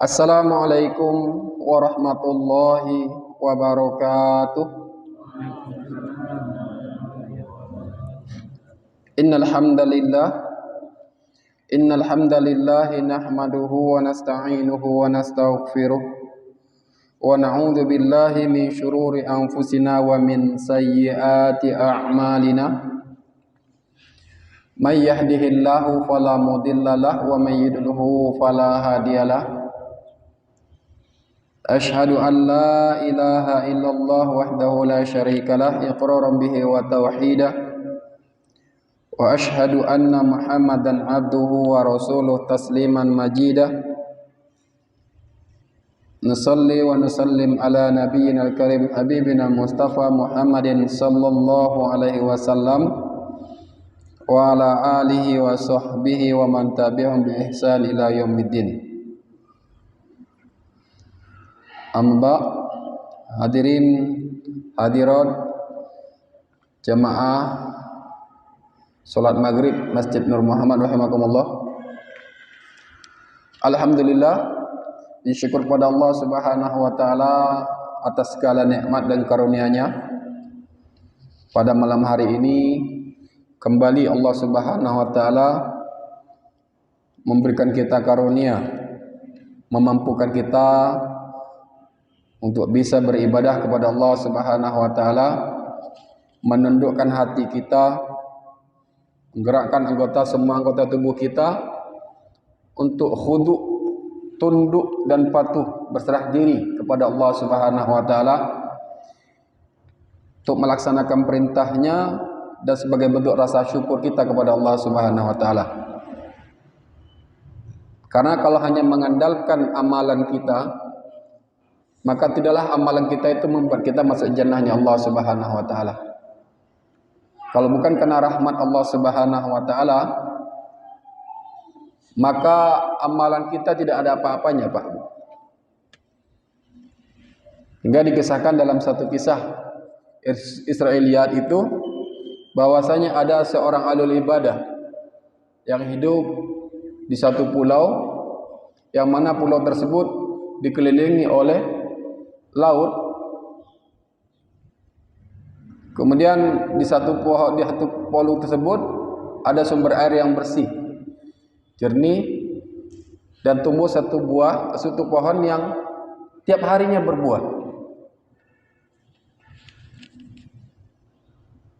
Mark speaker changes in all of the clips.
Speaker 1: Assalamualaikum warahmatullahi wabarakatuh. Innal hamdalillah nahmaduhu wa nasta'inuhu wa nastaghfiruh wa na'udzu billahi min shururi anfusina wa min sayyiati a'malina. May yahdihillahu fala mudhillalah wa may yudlilhu fala hadiyalah. Ashhadu an la ilaha illallah wahdahu la syarikalah iqraran bihi wa tauhidah wa ashhadu anna Muhammadan abduhu wa rasuluh tasliman majidah. Nusalli wa nusallim ala nabiyyina al-karim habibina Mustafa Muhammadin sallallahu alaihi wasallam wa ala alihi wa sahbihi wa man tabi'ahum bi ihsan ila yaumiddin. Amba hadirin hadirat jamaah salat maghrib Masjid Nur Muhammad rahimakumullah. Alhamdulillah, disyukur pada Allah Subhanahu wa taala atas segala nikmat dan karunia-Nya. Pada malam hari ini kembali Allah Subhanahu wa taala memberikan kita karunia, memampukan kita untuk bisa beribadah kepada Allah Subhanahu wa taala, menundukkan hati kita, menggerakkan semua anggota tubuh kita untuk khudu', tunduk dan patuh, berserah diri kepada Allah Subhanahu wa taala untuk melaksanakan perintahnya dan sebagai bentuk rasa syukur kita kepada Allah Subhanahu wa taala. Karena kalau hanya mengandalkan amalan kita, maka tidaklah amalan kita itu membuat kita masuk jannahnya Allah Subhanahu wa taala. Kalau bukan karena rahmat Allah Subhanahu wa taala, maka amalan kita tidak ada apa-apanya, Pak. Hingga dikisahkan dalam satu kisah Israiliyat itu bahwasanya ada seorang ahlul ibadah yang hidup di satu pulau, yang mana pulau tersebut dikelilingi oleh laut. Kemudian di satu pulau tersebut ada sumber air yang bersih, jernih, dan tumbuh satu pohon yang tiap harinya berbuah.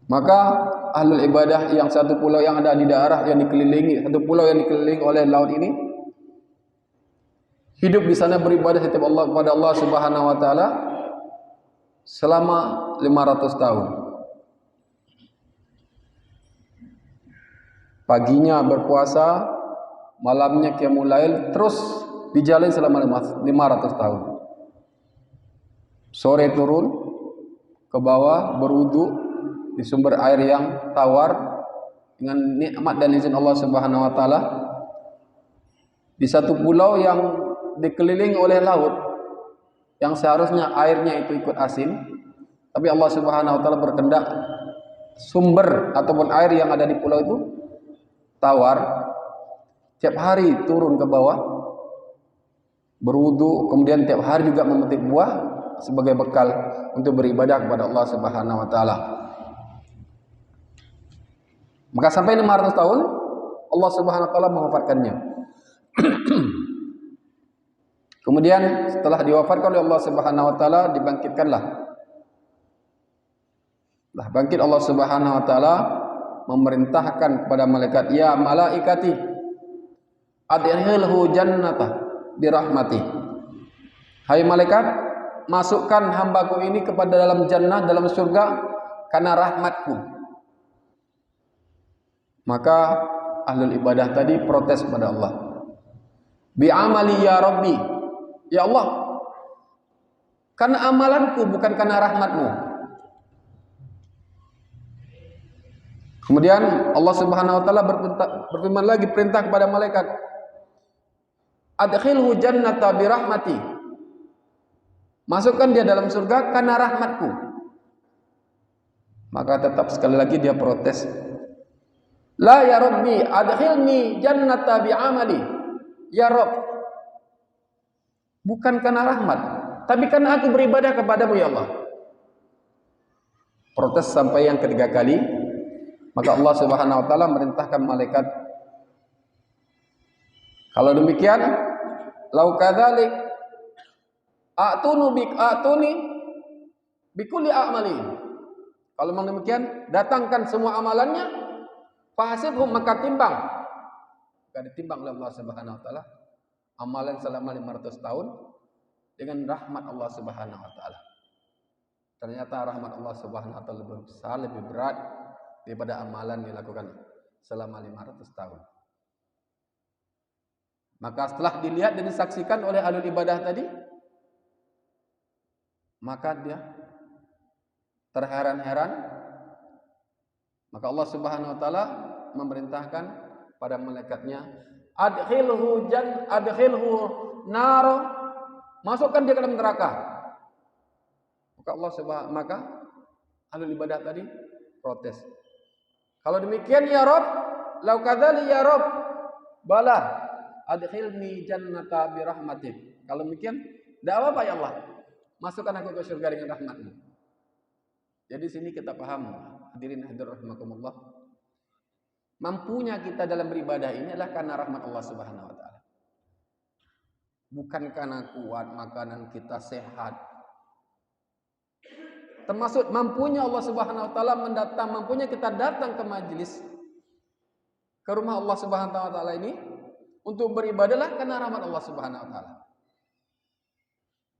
Speaker 1: Maka ahlul ibadah yang satu pulau yang ada di daerah yang dikelilingi, satu pulau yang dikelilingi oleh laut ini, hidup di sana beribadah setiap Allah kepada Allah Subhanahu wa taala selama 500 tahun. Paginya berpuasa, malamnya qiyamul lail, terus dijalani selama 500 tahun. Sore turun ke bawah berwudu di sumber air yang tawar dengan nikmat dan izin Allah Subhanahu wa taala di satu pulau yang dikelilingi oleh laut, yang seharusnya airnya itu ikut asin, tapi Allah Subhanahu wa taala berkehendak sumber ataupun air yang ada di pulau itu tawar, tiap hari turun ke bawah berwudu, kemudian tiap hari juga memetik buah sebagai bekal untuk beribadah kepada Allah Subhanahu wa taala. Maka sampai 500 tahun Allah Subhanahu wa taala mewafatkannya. Kemudian setelah diwafatkan oleh Allah Subhanahu wa taala, dibangkitkanlah. Bangkit Allah Subhanahu wa taala memerintahkan kepada malaikat, ya malaikati adkhilhu jannata birahmati. Hai malaikat, masukkan hambaku ini kepada dalam jannah, dalam surga karena rahmatku. Maka ahlul ibadah tadi protes kepada Allah, bi'amali ya Rabbi, ya Allah, karena amalanku bukan karena rahmatmu. Kemudian Allah Subhanahu wa taala berfirman lagi, perintah kepada malaikat, adkhilhu jannata birahmati, masukkan dia dalam surga karena rahmatku. Maka tetap sekali lagi dia protes, la ya Rabbi adkhilni jannata bi'amali, ya Rabb, Bukan karena rahmat, tapi karena aku beribadah kepadamu ya Allah. Protes sampai yang ketiga kali, maka Allah Subhanahu wa taala merintahkan malaikat, kalau demikian, lau kadzalik atuni bikulli a'mali. Kalau memang demikian, datangkan semua amalannya, fahasibhum, maka timbang. Maka ditimbang oleh Allah Subhanahu wa taala amalan selama 500 tahun dengan rahmat Allah Subhanahu wa taala. Ternyata rahmat Allah Subhanahu wa taala lebih besar, lebih berat daripada amalan yang dilakukan selama 500 tahun. Maka setelah dilihat dan disaksikan oleh ahlul ibadah tadi, maka dia terheran-heran. Maka Allah Subhanahu wa taala memerintahkan pada malaikatnya, adkhilhu nar, masukkan dia ke dalam neraka. Maka ahlul ibadah tadi protes. Kalau demikian ya Rabb, lau kadzali ya Rabb, bala adkhilni jannata bi rahmatik. Kalau demikian, enggak apa-apa ya Allah, masukkan aku ke surga dengan rahmat-Mu. Jadi sini kita paham, hadirin hadirat rahimakumullah, mampunya kita dalam beribadah ini adalah karena rahmat Allah Subhanahu wa taala. Bukan karena kuat makanan kita sehat. Termasuk mampunya Allah Subhanahu wa taala mampunya kita datang ke majelis, ke rumah Allah Subhanahu wa taala ini untuk beribadahlah karena rahmat Allah Subhanahu wa taala.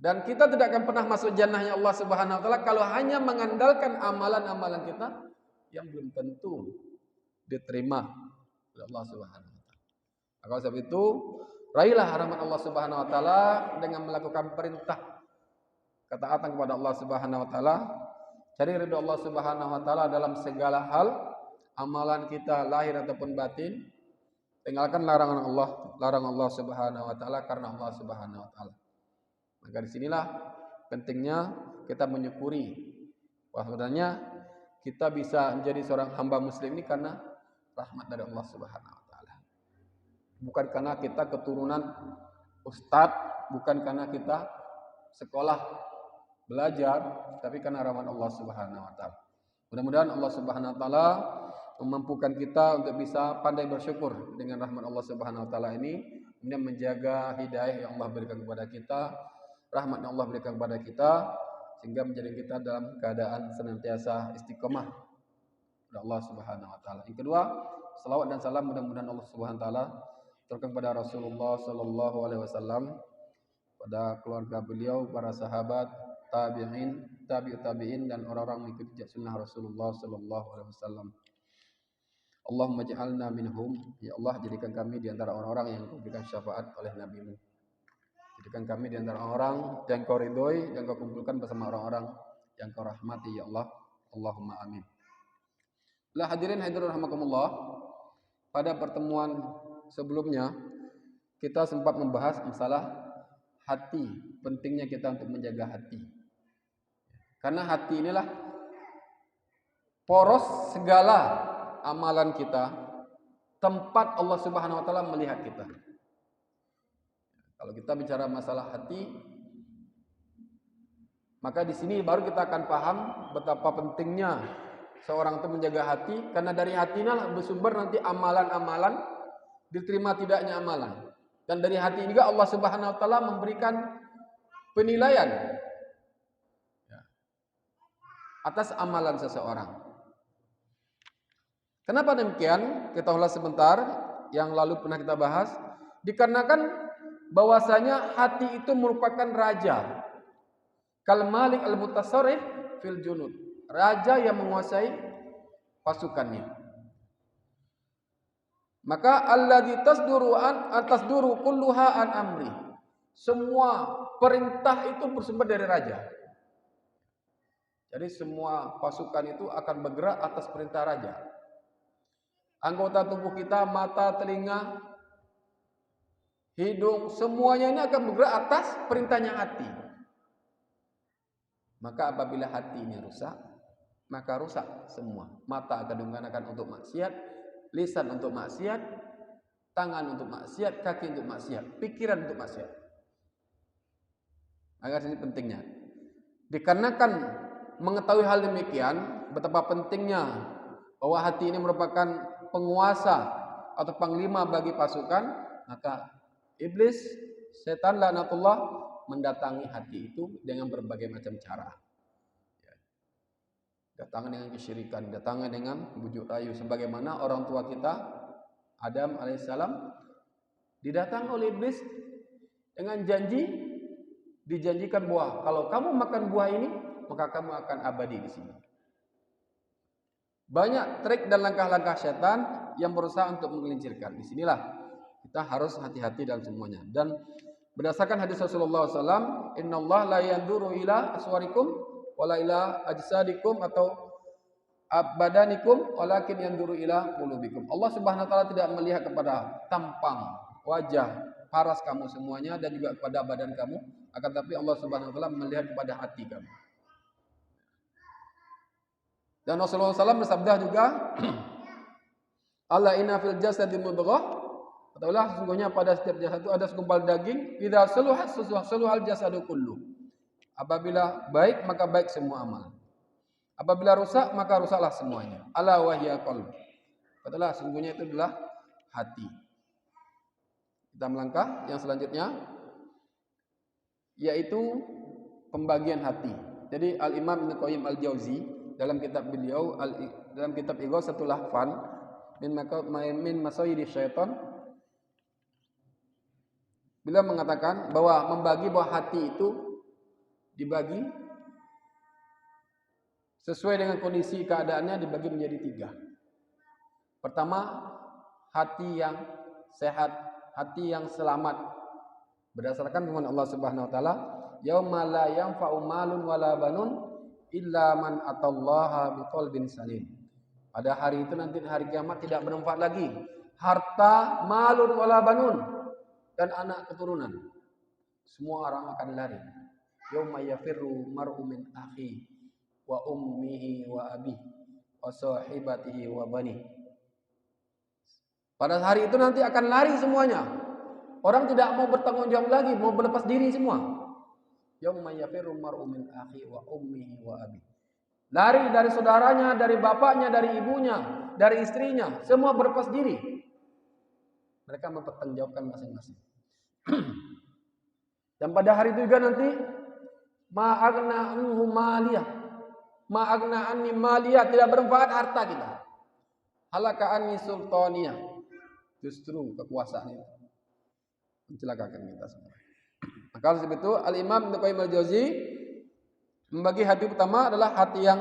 Speaker 1: Dan kita tidak akan pernah masuk jannahnya Allah Subhanahu wa taala kalau hanya mengandalkan amalan-amalan kita yang belum tentu diterima oleh Allah Subhanahu wa taala. Maka sebab itu, raihlah rahmat Allah Subhanahu wa taala dengan melakukan perintah ketaatan kepada Allah Subhanahu wa taala, cari ridha Allah Subhanahu wa taala dalam segala hal, amalan kita lahir ataupun batin. Tinggalkan larangan Allah Subhanahu wa taala karena Allah Subhanahu wa taala. Maka disinilah pentingnya kita menyukuri bahwa sebenarnya kita bisa menjadi seorang hamba muslim ini karena rahmat dari Allah Subhanahu wa taala. Bukan karena kita keturunan ustadz, bukan karena kita sekolah belajar, tapi karena rahmat Allah Subhanahu wa taala. Mudah-mudahan Allah Subhanahu wa taala memampukan kita untuk bisa pandai bersyukur dengan rahmat Allah Subhanahu wa taala ini, kemudian menjaga hidayah yang Allah berikan kepada kita, rahmat yang Allah berikan kepada kita, sehingga menjadikan kita dalam keadaan senantiasa istiqomah kepada Allah Subhanahu wa taala. Yang kedua, selawat dan salam mudah-mudahan Allah Subhanahu wa taala tercurahkan kepada Rasulullah sallallahu alaihi wasallam, pada keluarga beliau, para sahabat, tabi'in, tabi'in dan orang-orang mengikuti jejak sunnah Rasulullah sallallahu alaihi wasallam. Allahumma ja'alna minhum, ya Allah jadikan kami di antara orang-orang yang Kau berikan syafaat oleh Nabi-Mu. Jadikan kami di antara orang yang Kau ridhoi dan Kau kumpulkan bersama orang-orang yang Kau rahmati ya Allah. Allahumma amin. Lah hadirin hadirin rahimakumullah, pada pertemuan sebelumnya kita sempat membahas masalah hati, pentingnya kita untuk menjaga hati. Karena hati inilah poros segala amalan kita, tempat Allah Subhanahu wa taala melihat kita. Kalau kita bicara masalah hati, maka di sini baru kita akan paham betapa pentingnya seorang itu menjaga hati, karena dari hati inilah bersumber nanti amalan-amalan, diterima tidaknya amalan. Dan dari hati ini juga Allah Subhanahu wa taala memberikan penilaian atas amalan seseorang. Kenapa demikian? Kita ulas sebentar, yang lalu pernah kita bahas. Dikarenakan bahwasanya hati itu merupakan raja. Kal malik al mutasarrif fil junud. Raja yang menguasai pasukannya. Maka alladzi tasduru kulluha an amri. Semua perintah itu bersumber dari raja. Jadi semua pasukan itu akan bergerak atas perintah raja. Anggota tubuh kita, mata, telinga, hidung, semuanya ini akan bergerak atas perintahnya hati. Maka apabila hati ini rusak, maka rusak semua. Mata akan digunakan untuk maksiat, lisan untuk maksiat, tangan untuk maksiat, kaki untuk maksiat, pikiran untuk maksiat. Agar ini pentingnya. Dikarenakan mengetahui hal demikian, betapa pentingnya bahwa hati ini merupakan penguasa atau panglima bagi pasukan, maka iblis, setan laknatullah mendatangi hati itu dengan berbagai macam cara. Datang dengan kesyirikan, datang dengan bujuk rayu, sebagaimana orang tua kita Adam alaihissalam didatangi oleh iblis dengan janji, dijanjikan bahwa kalau kamu makan buah ini maka kamu akan abadi di sini. Banyak trik dan langkah-langkah setan yang berusaha untuk menggelincirkan. Di sinilah kita harus hati-hati dalam semuanya. Dan berdasarkan hadis Rasulullah SAW, Inna Allah la yanduru ila aswarikum wala ila ajsadikum atau badanikum walakin yanduru ila qulubikum. Allah Subhanahu wa taala tidak melihat kepada tampang, wajah, paras kamu semuanya dan juga kepada badan kamu, akan tapi Allah Subhanahu wa taala melihat kepada hati kamu. Dan Rasulullah SAW bersabda juga, Ala inna fil jasadi mudghah, katakanlah sesungguhnya pada setiap jasad itu ada segumpal daging, idza saluhat saluhal jasadu kullu. Apabila baik maka baik semua amal. Apabila rusak maka rusaklah semuanya. Ala wahya qalb. Katakanlah sesungguhnya itu adalah hati. Kita melangkah yang selanjutnya, yaitu pembagian hati. Jadi Al-Imam Ibnu Qayyim Al-Jauzi dalam kitab beliau dalam kitab Ighatsatul Lahfan min Masayidi Syaitan, beliau mengatakan bahwa membagi bahwa hati itu dibagi sesuai dengan kondisi keadaannya, dibagi menjadi 3. Pertama, hati yang sehat, hati yang selamat, berdasarkan firman Allah Subhanahu wa taala, yauma la yanfa'u malun wala banun illa man atallaha biqalbin salim. Pada hari itu nanti hari kiamat tidak bermanfaat lagi harta, malun wala banun, dan anak keturunan. Semua orang akan lari. Yauma yafirru mar'u min akhi wa ummihi wa abihi wa sahibatihi wa bani. Pada hari itu nanti akan lari semuanya. Orang tidak mau bertanggung jawab lagi, mau berlepas diri semua. Yauma yafirru mar'u min akhi wa ummihi wa abihi. Lari dari saudaranya, dari bapaknya, dari ibunya, dari istrinya, semua berlepas diri. Mereka mempertanggungjawabkan masing-masing. Dan pada hari itu juga nanti ma'agna anhu maliyah, ma'agna anni maliyah, tidak bermanfaat harta kita. Halaka anni sultaniyah, justru kekuasaan itu mencelakakan kita semua. Maka sebab itu Al-Imam Ibnu Qayyim Al-Jauzi membagi hati pertama adalah hati yang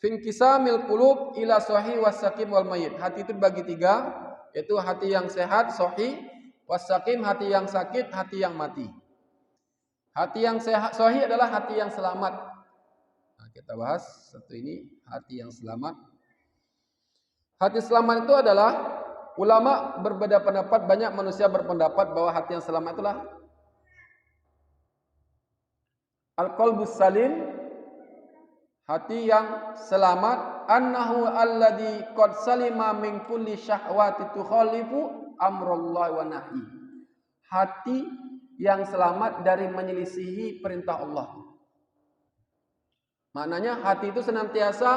Speaker 1: finqisamil qulub ila sahih was-saqim wal mayyit. Hati itu dibagi 3, yaitu hati yang sehat, sahih, was-saqim, hati yang sakit, hati yang mati. Hati yang sehat, sahih adalah hati yang selamat. Nah, kita bahas satu ini, hati yang selamat. Hati selamat itu adalah, ulama berbeda pendapat, banyak manusia berpendapat bahwa hati yang selamat itulah al-qalbus salim, hati yang selamat, annahu alladhi qad salima min kulli syahwati tukhalifu amrullahi wa nahi. Hati yang selamat dari menyelisihi perintah Allah. Maknanya hati itu senantiasa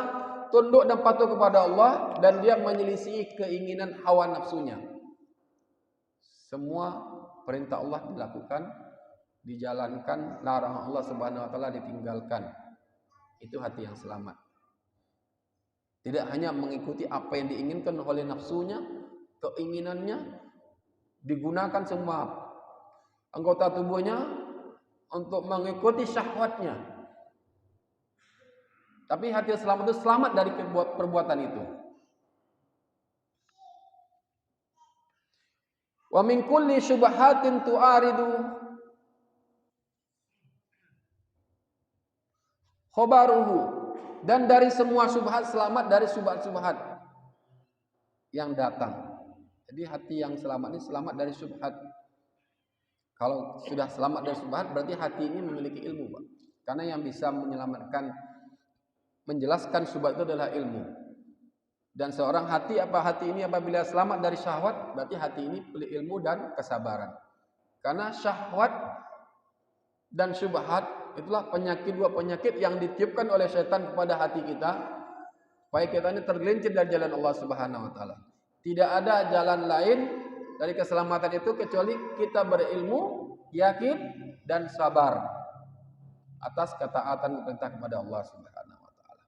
Speaker 1: tunduk dan patuh kepada Allah dan dia menyelisihi keinginan hawa nafsunya. Semua perintah Allah dilakukan, dijalankan, larangan Allah Subhanahu wa taala ditinggalkan. Itu hati yang selamat. Tidak hanya mengikuti apa yang diinginkan oleh nafsunya, keinginannya, digunakan semua anggota tubuhnya untuk mengikuti syahwatnya. Tapi hati yang selamat itu selamat dari perbuatan itu. Wa min kulli syubhatin tu'aridu khobaruhu, dan dari semua syubhat, selamat dari syubhat-syubhat yang datang. Jadi hati yang selamat ini selamat dari syubhat. Kalau sudah selamat dari syubhat berarti hati ini memiliki ilmu, Pak. Karena yang bisa menyelamatkan, menjelaskan syubhat itu adalah ilmu. Dan seorang hati ini apabila selamat dari syahwat, berarti hati ini pilih ilmu dan kesabaran. Karena syahwat dan syubhat. Itulah dua penyakit yang ditiupkan oleh setan kepada hati kita, supaya kita ini tergelincir dari jalan Allah Subhanahu wa taala. Tidak ada jalan lain dari keselamatan itu kecuali kita berilmu, yakin dan sabar atas ketaatan perintah kepada Allah Subhanahu wa taala.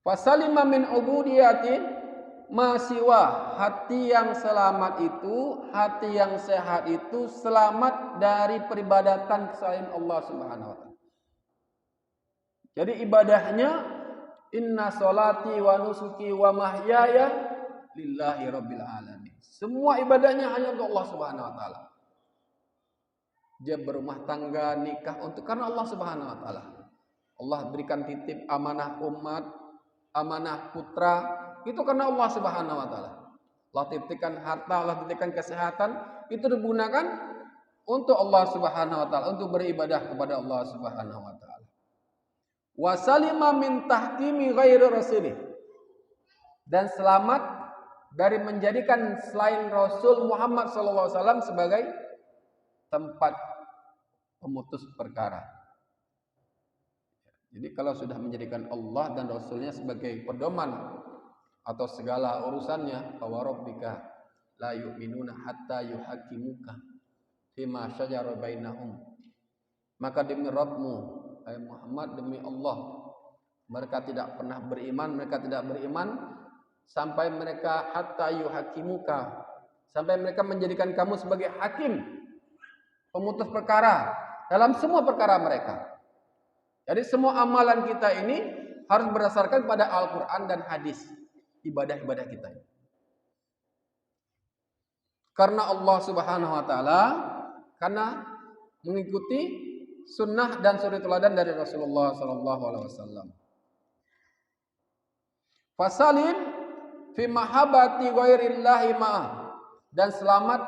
Speaker 1: Fasalima min ubudiyatin masiwa, hati yang selamat itu, hati yang sehat itu selamat dari peribadatan selain Allah Subhanahu wa taala. Jadi ibadahnya inna sholati wa nusuki wa mahyaya lillahi rabbil alamin. Semua ibadahnya hanya untuk Allah Subhanahu wa taala. Dia berumah tangga, nikah untuk karena Allah Subhanahu wa taala. Allah berikan titip amanah umat, amanah putra, itu karena Allah Subhanahu wa taala. Allah titipkan harta, Allah titipkan kesehatan, itu digunakan untuk Allah Subhanahu wa taala, untuk beribadah kepada Allah Subhanahu wa taala. Wa salima min tahkimi ghairi rasulih, dan selamat dari menjadikan selain Rasul Muhammad SAW sebagai tempat pemutus perkara. Jadi kalau sudah menjadikan Allah dan Rasulnya sebagai pedoman atau segala urusannya, fa warabbika la yu'minuna hatta yuhaqqimuka fima syajara bainahum. Maka demi Rabbmu, hai Muhammad, demi Allah, mereka tidak pernah beriman, mereka tidak beriman sampai mereka hatta yuhaqqimuka, sampai mereka menjadikan kamu sebagai hakim, pemutus perkara dalam semua perkara mereka. Jadi semua amalan kita ini harus berdasarkan pada Al-Quran dan hadis, ibadah-ibadah kita. Karena Allah Subhanahu wa taala, karena mengikuti sunnah dan suri teladan dari Rasulullah sallallahu alaihi wasallam. Fasalim fi mahabbati ghairillahi ma'ah, dan selamat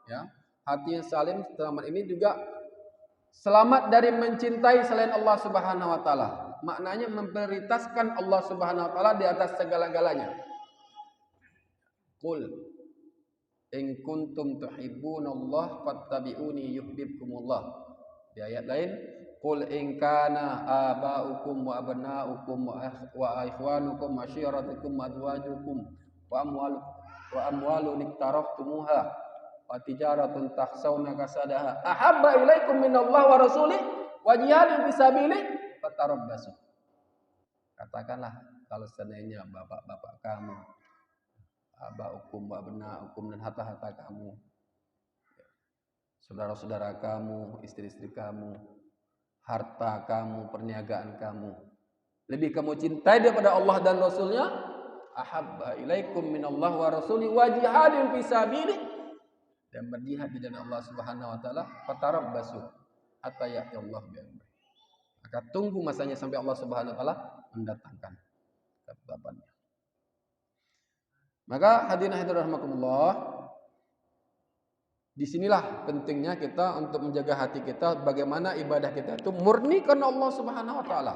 Speaker 1: ya, hati yang salim selamat ini juga selamat dari mencintai selain Allah Subhanahu wa taala. Maknanya memprioritaskan Allah Subhanahu wa taala di atas segala-galanya. Qul in kuntum tuhibbunallah fattabi'uni yuhibbukumullah. Di ayat lain, qul in kana aba'ukum wa abna'ukum wa ikhwanukum wa ashiratukum wa azwajukum wa amwalun iktaraftumuha wa tijaratun takhshawna kasadaha ahabba ilaikum minallah wa rasulih wa jihadin fisabilih fatarabbasu. Katakanlah kalau seandainya bapak-bapak kamu, aba'ukum wa abna'ukum, dan harta-harta kamu, saudara-saudara kamu, istri-istri kamu, harta kamu, perniagaan kamu, lebih kamu cintai daripada Allah dan Rasulnya, ahabba ilaikum minallah wa rasuli wa jihadin fisabilih, dan berjihad di jalan Allah Subhanahu wa taala, fatarabbasu hatta ya'ti Allah bi amri. Maka tunggu masanya sampai Allah Subhanahu wa taala mendatangkan ketetapannya. Maka hadirin hadirat rahimakumullah, disinilah pentingnya kita untuk menjaga hati kita, bagaimana ibadah kita itu murni karena Allah Subhanahu wa taala.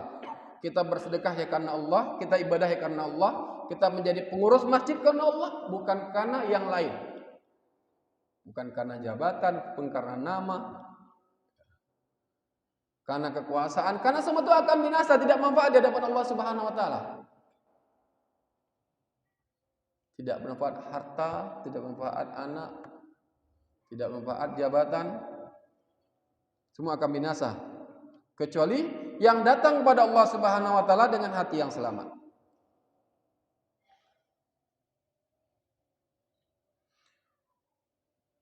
Speaker 1: Kita bersedekah ya karena Allah, kita ibadah ya karena Allah, kita menjadi pengurus masjid karena Allah, bukan karena yang lain. Bukan karena jabatan, bukan karena nama, karena kekuasaan, karena semua itu akan binasa, tidak manfaat di hadapan Allah Subhanahu wa taala. Tidak bermanfaat harta, tidak bermanfaat anak, tidak manfaat jabatan, semua akan binasa, kecuali yang datang kepada Allah Subhanahu wa taala dengan hati yang selamat.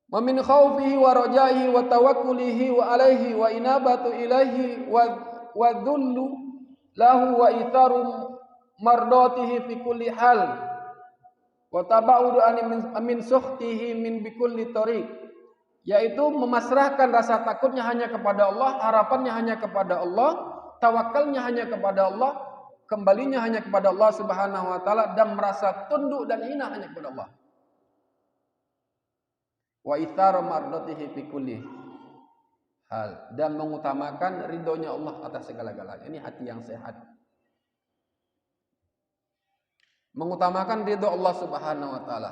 Speaker 1: Wa min khaufihi wa rajaihi wa tawakkulihi wa alaihi wa inabatu ilaihi wa dhullu lahu wa itharu mardatihi fi kulli hal wa tabaudu min sukhtihi min bikulli tariq, yaitu memasrahkan rasa takutnya hanya kepada Allah, harapannya hanya kepada Allah, tawakalnya hanya kepada Allah, kembalinya hanya kepada Allah Subhanahu wa taala, dan merasa tunduk dan hina hanya kepada Allah. Wa ithar mardatihi fi kulli hal, dan mengutamakan ridhonya Allah atas segala-galanya. Ini hati yang sehat. Mengutamakan ridho Allah Subhanahu wa taala.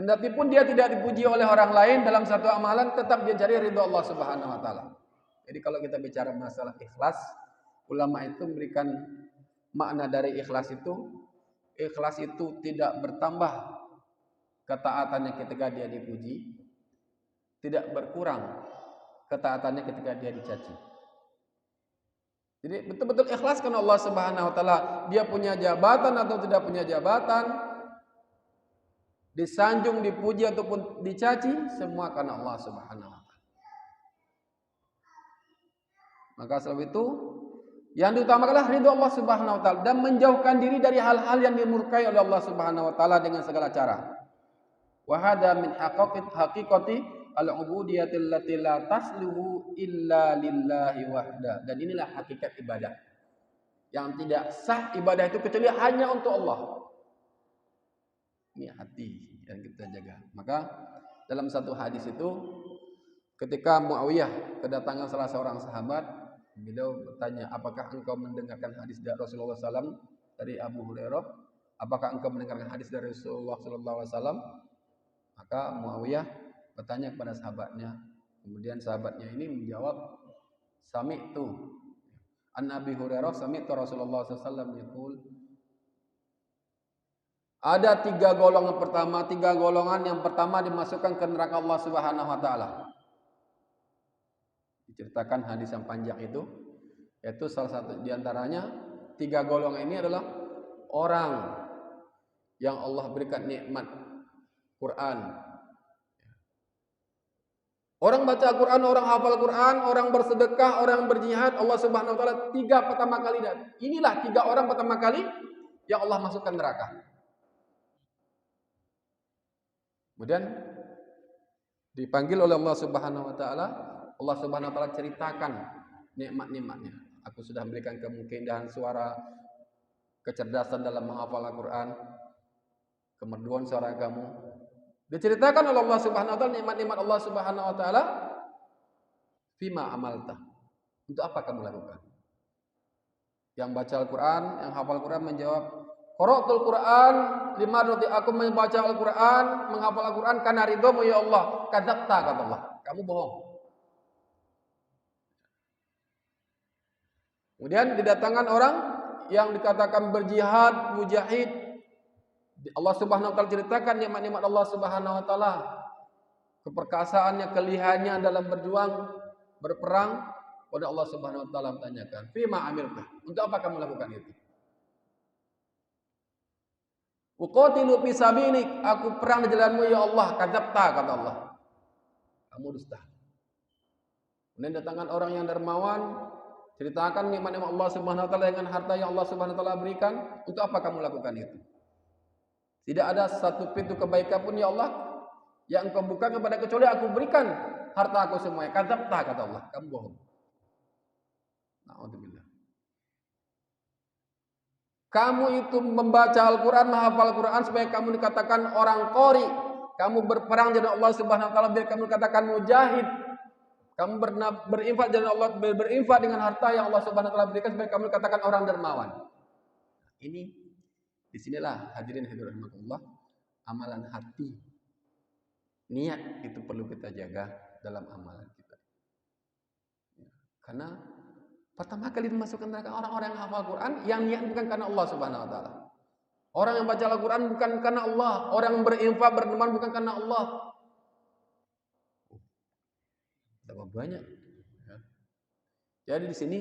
Speaker 1: Kendati pun dia tidak dipuji oleh orang lain dalam satu amalan, tetap dia cari ridho Allah Subhanahu wa taala. Jadi kalau kita bicara masalah ikhlas, ulama itu memberikan makna dari ikhlas itu tidak bertambah ketaatannya ketika dia dipuji, tidak berkurang ketaatannya ketika dia dicaci. Jadi betul-betul ikhlas karena Allah Subhanahu wa taala. Dia punya jabatan atau tidak punya jabatan, disanjung, dipuji ataupun dicaci, semua karena Allah Subhanahu wa taala. Maka sebab itu yang diutamakan adalah ridho Allah Subhanahu wa taala dan menjauhkan diri dari hal-hal yang dimurkai oleh Allah Subhanahu wa taala dengan segala cara. Wa hadza min haqiqati al-ubudiyyati allati la tasluhu illa lillahi wahda. Dan inilah hakikat ibadah. Yang tidak sah ibadah itu kecuali hanya untuk Allah. Ini hati yang kita jaga. Maka dalam satu hadis itu ketika Muawiyah kedatangan salah seorang sahabat, beliau bertanya, apakah engkau mendengarkan hadis dari Rasulullah SAW dari Abu Hurairah? Apakah engkau mendengarkan hadis dari Rasulullah SAW? Maka Muawiyah bertanya kepada sahabatnya. Kemudian sahabatnya ini menjawab, sami'tu an Abi Hurairah sami'tu Rasulullah SAW yaqul. Ada tiga golongan yang pertama dimasukkan ke neraka Allah Subhanahu wa taala. Diceritakan hadis yang panjang itu, yaitu salah satu diantaranya tiga golongan ini adalah orang yang Allah berikan nikmat Quran. Orang baca Quran, orang hafal Quran, orang bersedekah, orang berjihad, Allah Subhanahu wa taala tiga pertama kali, dan inilah tiga orang pertama kali yang Allah masukkan neraka. Kemudian dipanggil oleh Allah Subhanahu wa taala, Allah Subhanahu wa taala ceritakan nikmat-nikmatnya. Aku sudah memberikan kamu keindahan suara, kecerdasan dalam menghafal Al-Quran, kemerduan suara kamu. Diceritakan oleh Allah Subhanahu wa taala nikmat-nikmat Allah Subhanahu wa taala. Fima amalta. Untuk apa kamu lakukan? Yang baca Al-Quran, yang hafal Al-Quran menjawab, qara'tul Quran limardati, aku membaca Al-Quran, menghafal Al-Quran karena ridhamu ya Allah. Kadzabta, kata Allah. Kamu bohong. Kemudian didatangkan orang yang dikatakan berjihad, mujahid. Allah Subhanahu wa taala ceritakan nikmat-nikmat Allah Subhanahu wa taala. Keperkasaannya, kelihayannya dalam berjuang, berperang. Pada Allah Subhanahu wa taala bertanyakan, "Fima amilta?" Untuk apa kamu lakukan itu? Uqatilu fi sabilik, aku perang di jalanmu ya Allah. Kadzabta, kata Allah. Kamu dusta. Kemudian datangkan orang yang dermawan, ceritakan nikmat-nikmat Allah Subhanahu wa taala dengan harta yang Allah Subhanahu wa taala berikan. Untuk apa kamu lakukan itu? Tidak ada satu pintu kebaikan pun ya Allah yang engkau buka kepada kecuali aku berikan harta aku semuanya. Kadzabta, kata Allah. Kamu bohong. Na'udzubillah. Kamu itu membaca Al-Quran, menghafal Al-Quran supaya kamu dikatakan orang qori. Kamu berperang jalan Allah Subhanahu wa taala biar kamu dikatakan mujahid. Kamu berinfak jalan Allah, berinfak dengan harta yang Allah Subhanahu wa taala berikan supaya kamu dikatakan orang dermawan. Ini disinilah hadirin rahimakumullah, amalan hati. Niat itu perlu kita jaga dalam amalan kita. Karena pertama kali dimasukkan neraka orang-orang yang hafal Quran, yang niat bukan karena Allah Subhanahu wa taala. Orang yang baca Al-Quran bukan karena Allah, orang yang berinfak, berdermawan bukan karena Allah. Betapa banyak. Ya. Jadi di sini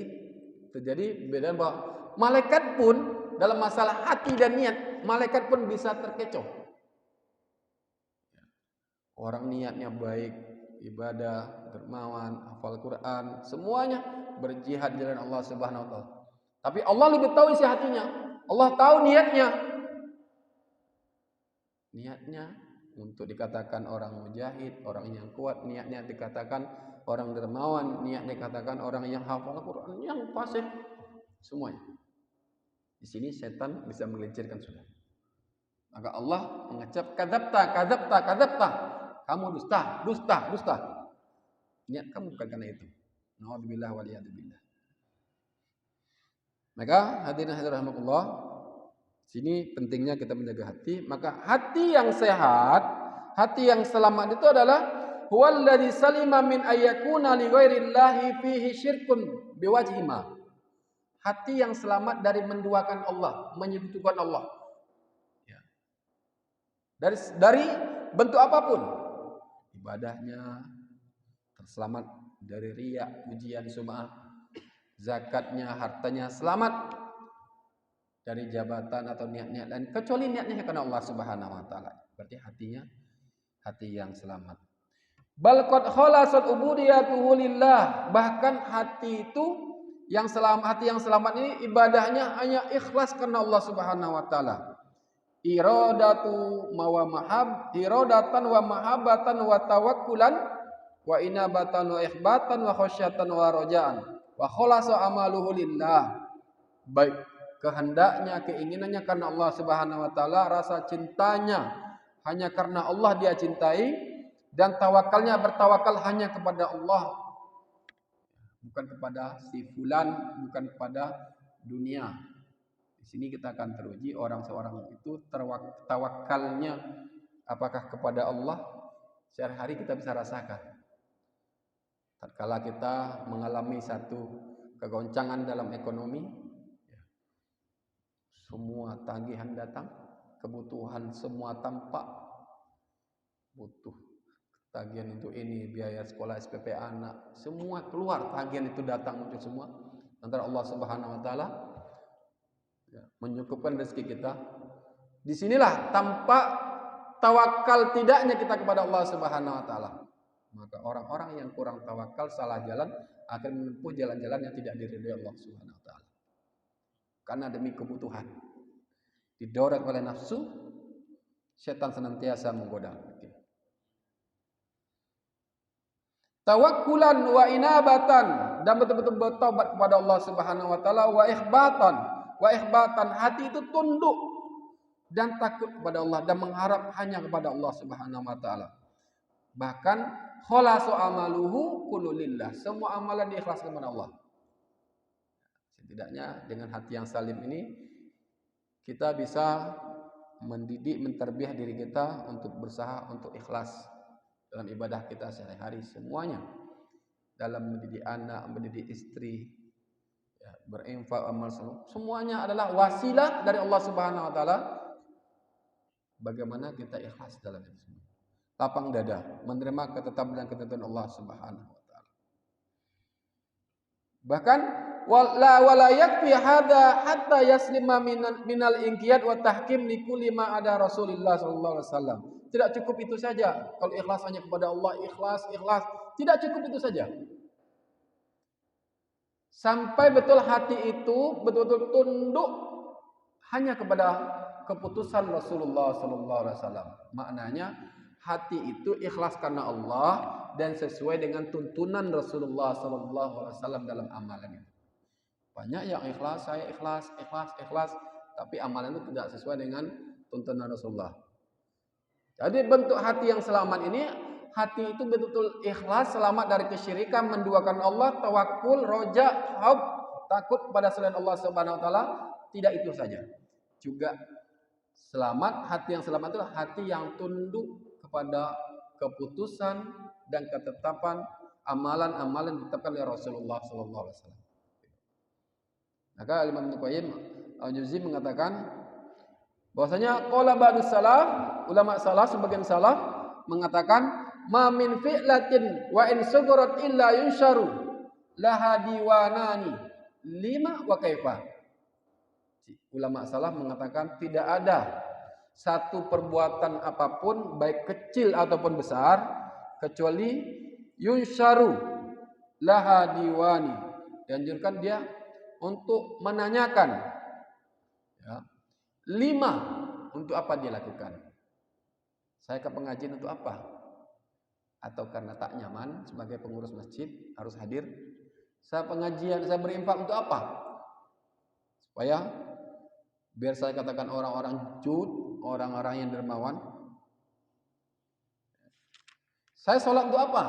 Speaker 1: terjadi beda bahwa malaikat pun dalam masalah hati dan niat, malaikat pun bisa terkecoh. Orang niatnya baik, ibadah, dermawan, hafal Quran, semuanya berjihad di jalan Allah Subhanahu wa taala. Tapi Allah lebih tahu isi hatinya. Allah tahu niatnya. Niatnya untuk dikatakan orang mujahid, orang yang kuat, niatnya dikatakan orang dermawan, niatnya dikatakan orang yang hafal Quran, yang fasih, semuanya. Di sini setan bisa mengelincirkan sudah. Maka Allah mengecap kadzabta, kadzabta, kadzabta. Kamu dusta, dusta, dusta. Niat kamu bukan karena itu. Na'udzubillah wa liyadzubillah. Maka hadirin rahimakumullah, sini pentingnya kita menjaga hati. Maka hati yang sehat, Hati yang selamat itu adalah huwallazi salima min ayyakuna li ghairillahi fihi syirkun biwajhi ma. Hati yang selamat dari menduakan Allah, menyekutukan Allah. Ya. Dari bentuk apapun, ibadahnya terselamat dari riya, pujian, sum'ah, zakatnya, hartanya selamat dari jabatan atau niat-niat lain, kecuali niatnya karena Allah Subhanahu wa taala. Berarti hatinya hati yang selamat. Bal qad khalasat ubudiyatuhu lillah. Bahkan hati itu yang selamat, hati yang selamat ini ibadahnya hanya ikhlas karena Allah Subhanahu wa taala. Iradatan wa mahabbatan wa tawakkulan wa inabatan wa ikhbatan wa khasyatan wa rajaan wa khalasa amaluhu lillah. Baik kehendaknya, keinginannya karena Allah Subhanahu wa taala, rasa cintanya hanya karena Allah dia cintai, dan tawakalnya bertawakal hanya kepada Allah, bukan kepada si fulan, bukan kepada dunia. Di sini kita akan teruji orang seorang itu tawakalnya apakah kepada Allah. Sehari-hari kita bisa rasakan. Tatkala kita mengalami satu kegoncangan dalam ekonomi, semua tagihan datang, kebutuhan semua tampak, butuh tagihan untuk ini, biaya sekolah SPP anak, semua keluar, tagihan itu datang untuk semua. Antara Allah Subhanahu wa taala menyukupkan rezeki kita. Disinilah tampak tawakal tidaknya kita kepada Allah Subhanahu wa taala. Maka orang-orang yang kurang tawakal, salah jalan, akan menempuh jalan-jalan yang tidak diridhai Allah Subhanahu wa taala. Karena demi kebutuhan, didorong oleh nafsu, setan senantiasa menggoda. Tawakkulan wa inabatan, dan betul-betul bertobat kepada Allah Subhanahu wa taala, wa ikhbatan, hati itu tunduk dan takut kepada Allah dan mengharap hanya kepada Allah Subhanahu wa taala. Bahkan khalasu amaluhu kullu lillah, semua amalan diikhlaskan kepada Allah. Setidaknya dengan hati yang salim ini kita bisa mendidik, menterbiah diri kita untuk berusaha untuk ikhlas dalam ibadah kita sehari-hari semuanya, dalam mendidik anak, mendidik istri, ya, berinfak, amal saleh, semuanya adalah wasilah dari Allah Subhanahu wa taala bagaimana kita ikhlas dalam itu semua. Lapang dada menerima ketetapan dan ketentuan Allah Subhanahu wa taala. Bahkan wala yakfi hadza hatta yaslima minal inqiyad wa tahkim li kulli ma ada Rasulullah sallallahu alaihi wasallam. Tidak cukup itu saja. Kalau ikhlas hanya kepada Allah, ikhlas, tidak cukup itu saja. Sampai betul hati itu betul-betul tunduk hanya kepada keputusan Rasulullah sallallahu alaihi wasallam. Maknanya hati itu ikhlas karena Allah dan sesuai dengan tuntunan Rasulullah sallallahu alaihi wasallam dalam amalan itu. Banyak yang ikhlas, saya ikhlas, tapi amalan itu tidak sesuai dengan tuntunan Rasulullah. Jadi bentuk hati yang selamat ini, hati itu betul-betul ikhlas, selamat dari kesyirikan, menduakan Allah, tawakul, roja, haub, takut pada selain Allah Subhanahu wa taala. Tidak itu saja. Juga selamat, hati yang selamat itu hati yang tunduk kepada keputusan dan ketetapan amalan-amalan ditetapkan oleh Rasulullah sallallahu alaihi wasallam. Maka Imam Ibnu Qayyim Al-Jauzi mengatakan bahwasanya qala ba'dus salaf, ulama salaf sebagian salaf mengatakan ma min fi'latin wa in sughrat illa yunsharu laha diwanani lima wa kaifa. Ulama salaf mengatakan tidak ada satu perbuatan apapun baik kecil ataupun besar kecuali yunsharu laha diwani, dianjurkan dia untuk menanyakan, ya, 5 untuk apa dia lakukan. Saya ke pengajian untuk apa? Atau karena tak nyaman sebagai pengurus masjid harus hadir. Saya pengajian, saya berinfak untuk apa? Supaya biar saya katakan orang-orang jud, orang-orang yang dermawan. Saya sholat untuk apa?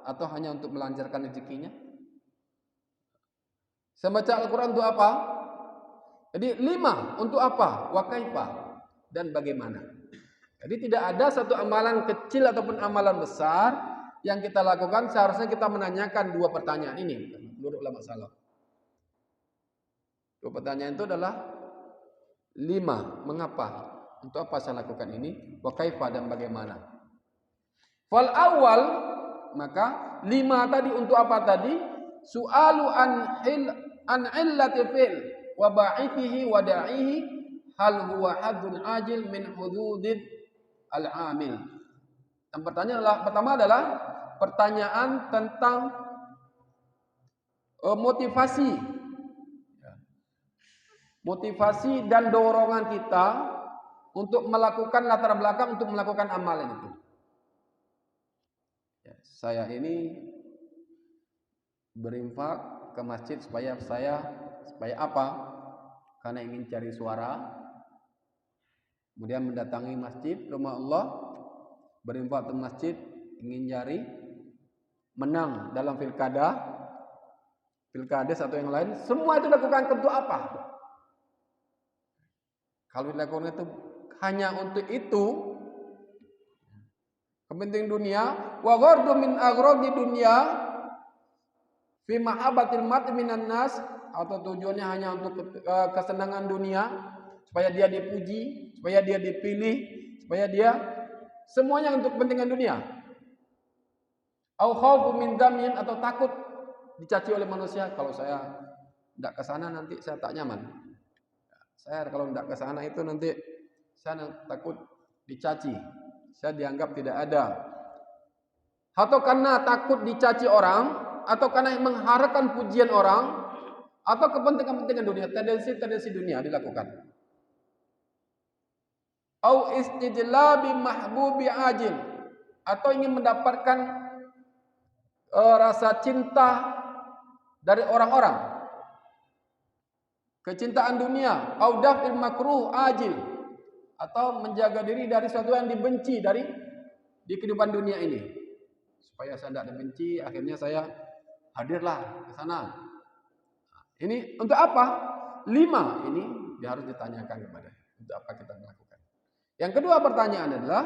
Speaker 1: Atau hanya untuk melancarkan rezekinya? Saya baca Al-Quran untuk apa? Jadi 5 untuk apa? Wa kaifa, dan bagaimana? Jadi tidak ada satu amalan kecil ataupun amalan besar yang kita lakukan seharusnya kita menanyakan dua pertanyaan ini menurut ulama salaf. Dua pertanyaan itu adalah 5. Mengapa? Untuk apa saya lakukan ini? Wa kaifa, dan bagaimana? Fal awal, maka 5 tadi untuk apa tadi? Su'alu an illati fi'l wa ba'ithihi wa da'ihi hal huwa haddun ajil min hududid al-amil. Yang pertama adalah pertanyaan tentang motivasi dan dorongan kita untuk melakukan latar belakang untuk melakukan amalan itu. Ya, saya ini berinfak ke masjid supaya apa? Karena ingin cari suara. Kemudian mendatangi masjid, rumah Allah, berinfak ke masjid, ingin cari menang dalam pilkades atau yang lain. Semua itu dilakukan untuk apa? Kalau dilakukan itu hanya untuk itu, kepentingan dunia, wa ghardu min aghradi dunya fi mahabbatil mar'i minan nas, atau tujuannya hanya untuk kesenangan dunia, supaya dia dipuji, supaya dia dipilih, supaya dia semuanya untuk kepentingan dunia. Au khaufu min dhamin, atau takut dicaci oleh manusia. Kalau saya tidak ke sana nanti saya tak nyaman. Saya kalau tidak ke sana itu nanti saya takut dicaci, saya dianggap tidak ada. Atau karena takut dicaci orang, atau karena mengharapkan pujian orang, atau kepentingan dunia, tendensi dunia dilakukan. Au istijlabi mahbubi ajil, atau ingin mendapatkan rasa cinta dari orang-orang, kecintaan dunia, au daf'il makruh ajil, atau menjaga diri dari sesuatu yang dibenci di kehidupan dunia ini. Supaya saya tidak dibenci, akhirnya saya hadirlah ke sana. Ini untuk apa? 5 ini harus ditanyakan kepada untuk apa kita melakukan. Yang kedua pertanyaan adalah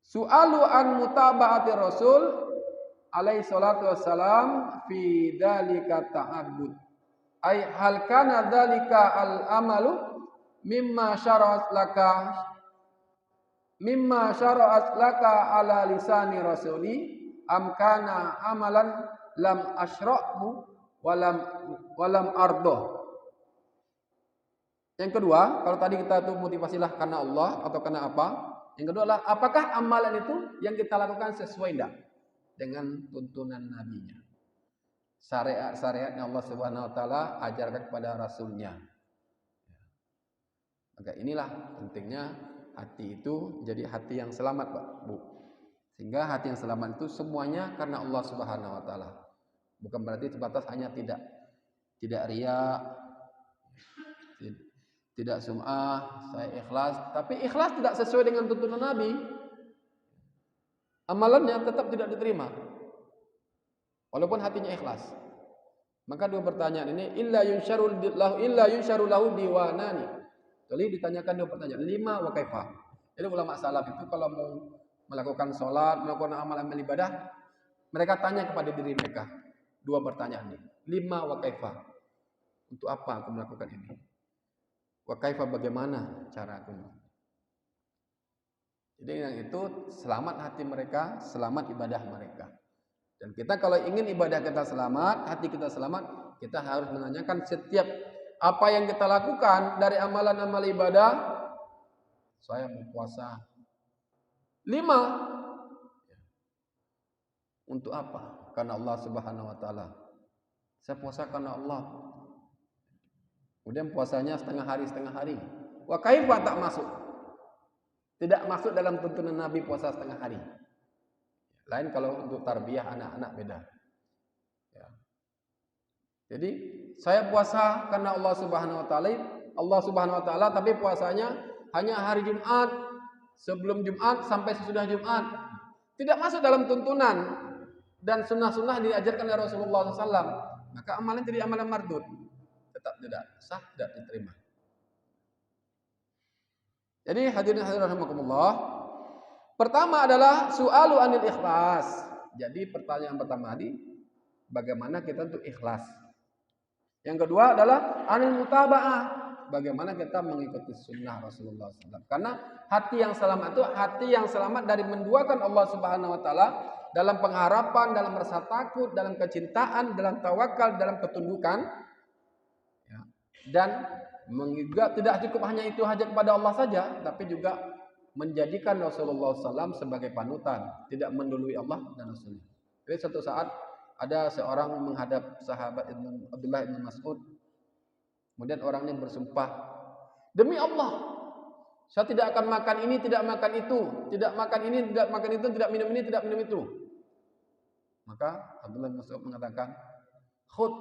Speaker 1: su'alu an mutaba'ati Rasul alaihi salatu wassalam fi dzalika ta'abbud. Ai hal kana dzalika al-amalu mimma syara'at laka ala lisani rasuli am kana amalan lam asyra'hu walam ardoh. Yang kedua, kalau tadi kita tuh motivasilah karena Allah atau karena apa? Yang kedua adalah apakah amalan itu yang kita lakukan sesuai enggak dengan tuntunan nabinya, syariat yang Allah Subhanahu wa taala ajarkan kepada rasulnya. Maka inilah pentingnya hati itu jadi hati yang selamat, Pak, Bu. Sehingga hati yang selamat itu semuanya karena Allah Subhanahu wa taala. Bukan berarti sebatas hanya tidak riya, tidak sum'ah, saya ikhlas, tapi ikhlas tidak sesuai dengan tuntunan Nabi, amalannya tetap tidak diterima walaupun hatinya ikhlas. Maka dua pertanyaan ini illa yunsyaru lahu diwanani. Jadi ditanyakan dua pertanyaan, 5 wa kaifa. Jadi ulama salaf itu kalau mau melakukan sholat, melakukan amal-amal ibadah, mereka tanya kepada diri mereka dua pertanyaan ini. 5 wa kaifa. Untuk apa aku melakukan ini? Wa kaifa, bagaimana cara aku? Jadi yang itu selamat hati mereka, selamat ibadah mereka. Dan kita kalau ingin ibadah kita selamat, hati kita selamat, kita harus menanyakan setiap apa yang kita lakukan dari amalan-amal ibadah. Saya mau puasa 5. Untuk apa? Karena Allah Subhanahu wa taala. Saya puasa karena Allah. Kemudian puasanya setengah hari. Wa kaifa tak masuk. Tidak masuk dalam tuntunan Nabi puasa setengah hari. Lain kalau untuk tarbiyah anak-anak beda. Ya. Jadi saya puasa karena Allah Subhanahu wa taala, tapi puasanya hanya hari Jumat, sebelum Jumat sampai sesudah Jumat. Tidak masuk dalam tuntunan dan sunnah-sunnah diajarkan oleh Rasulullah SAW. Maka amalan jadi amalan mardud. Tetap tidak sah, tidak diterima. Jadi hadirin hadirat rahimakumullah, pertama adalah su'alu anil ikhlas. Jadi pertanyaan pertama tadi, bagaimana kita untuk ikhlas. Yang kedua adalah anil mutaba'ah, bagaimana kita mengikuti sunnah Rasulullah SAW. Karena hati yang selamat itu hati yang selamat dari menduakan Allah Subhanahu Wa Taala dalam pengharapan, dalam rasa takut, dalam kecintaan, dalam tawakal, dalam ketundukan, ya. Dan juga tidak cukup hanya itu hanya kepada Allah saja, tapi juga menjadikan Rasulullah SAW sebagai panutan, tidak mendului Allah dan Rasulnya. Jadi suatu saat ada seorang menghadap sahabat Abdullah bin Mas'ud, kemudian orangnya bersumpah, demi Allah, saya tidak akan makan ini, tidak makan itu, tidak makan ini, tidak makan itu, tidak minum ini, tidak minum itu. Maka Abdullah bin Mas'ud mengatakan, khud,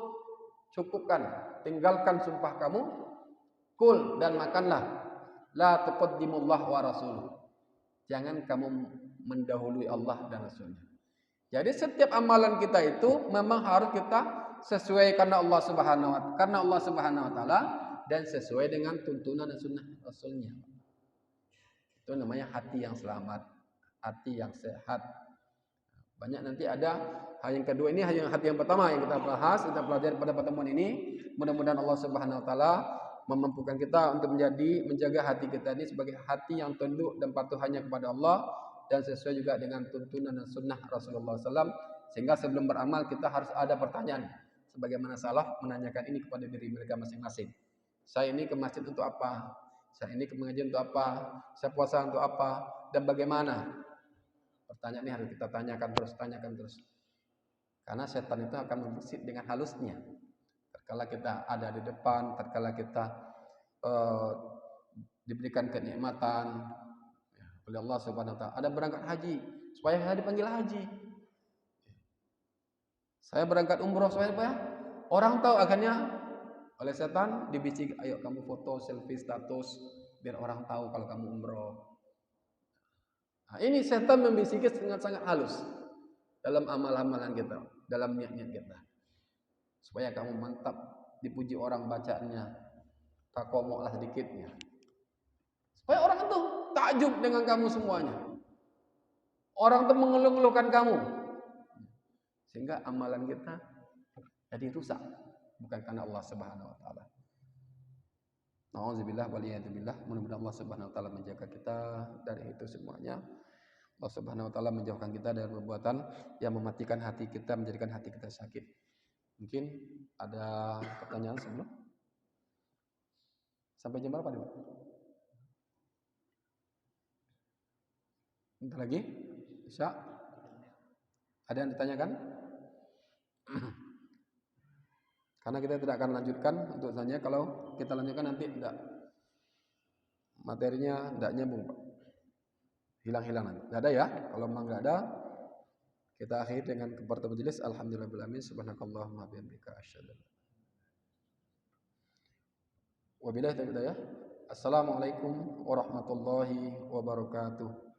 Speaker 1: cukupkan, tinggalkan sumpah kamu, kul dan makanlah, la tuqaddimullah wa rasuluh. Jangan kamu mendahului Allah dan Rasulnya. Jadi setiap amalan kita itu memang harus kita sesuai karena Allah Subhanahu Wa Taala dan sesuai dengan tuntunan dan sunnah Rasulnya. Itu namanya hati yang selamat, hati yang sehat. Banyak nanti ada hal yang kedua, ini hati yang pertama yang kita bahas, kita pelajari pada pertemuan ini. Mudah-mudahan Allah Subhanahu Wa Taala memampukan kita untuk menjaga hati kita ini sebagai hati yang tunduk dan patuh hanya kepada Allah dan sesuai juga dengan tuntunan dan sunnah Rasulullah SAW. Sehingga sebelum beramal kita harus ada pertanyaan, sebagaimana salaf menanyakan ini kepada diri mereka masing-masing. Saya ini ke masjid untuk apa? Saya ini ke pengajian untuk apa? Saya puasa untuk apa? Dan bagaimana? Pertanyaan ini harus kita tanyakan terus. Karena setan itu akan membisit dengan halusnya. Tatkala kita ada di depan, tatkala kita diberikan kenikmatan oleh Allah Subhanahu Wa Taala. Ada berangkat haji, supaya saya dipanggil haji. Saya berangkat umroh supaya apa ya? Orang tahu, akhirnya oleh setan dibisik, ayo kamu foto, selfie, status, biar orang tahu kalau kamu umroh. Nah, ini setan membisiki sangat-sangat halus dalam amal-amalan kita, dalam niat-niat kita. Supaya kamu mantap, dipuji orang bacaannya, takomoklah sedikitnya. Supaya orang itu takjub dengan kamu semuanya. Orang itu mengeluh-ngeluhkan kamu. Sehingga amalan kita jadi rusak. Bukan karena Allah Subhanahu Wa Taala. Nauzubillah waliyadzubillah. Mudah-mudahan Allah Subhanahu Wa Taala menjaga kita dari itu semuanya. Allah Subhanahu Wa Taala menjauhkan kita dari perbuatan yang mematikan hati kita, menjadikan hati kita sakit. Mungkin ada pertanyaan sebelum? Sampai jam berapa nih, Pak? Bentar lagi? Bisa? Ada yang ditanyakan? Karena kita tidak akan lanjutkan untuk tanya. Kalau kita lanjutkan nanti tidak, materinya tidak nyambung, Pak. Hilang-hilang nanti. Tidak ada ya? Kalau memang tidak ada, kita akhiri dengan kepada majelis. Alhamdulillahirabbil alamin. Subhanakallahumma bihamdika asyhadu an la ilaha illa anta. Wabillahi taufiq hidayah. Assalamualaikum warahmatullahi wabarakatuh.